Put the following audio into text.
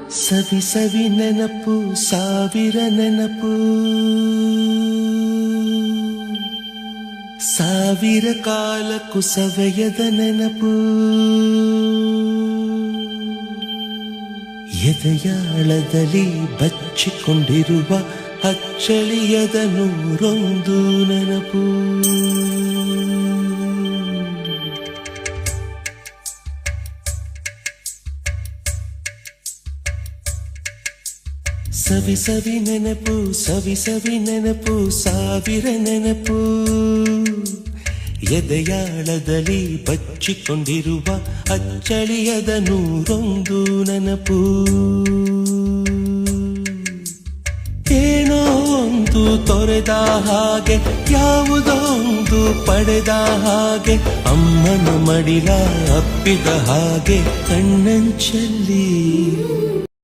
ಸವಿ ಸವಿ ನೆನಪು ಸಾವಿರ ನೆನಪು ಸಾವಿರ ಕಾಲಕ್ಕೂ ಸವೆಯದ ನೆನಪು ಎದೆಯಾಳದಲ್ಲಿ ಬಚ್ಚಿಕೊಂಡಿರುವ ಅಚ್ಚಳಿಯದ ನೂರೊಂದು ನೆನಪು ಸವಿ ಸವಿ ನೆನಪು ಸವಿ ಸವಿ ನೆನಪು ಸಾವಿರ ನೆನಪು ಎದೆಯಾಳದಲ್ಲಿ ಬಚ್ಚಿಕೊಂಡಿರುವ ಅಚ್ಚಳಿಯದ ನೂರೊಂದು ನೆನಪು ಏನೋ ಒಂದು ತೊರೆದ ಹಾಗೆ ಯಾವುದೋ ಒಂದು ಪಡೆದ ಹಾಗೆ ಅಮ್ಮನ ಮಡಿಲ ಅಪ್ಪಿದ ಹಾಗೆ ಕಣ್ಣಂಚಲ್ಲಿ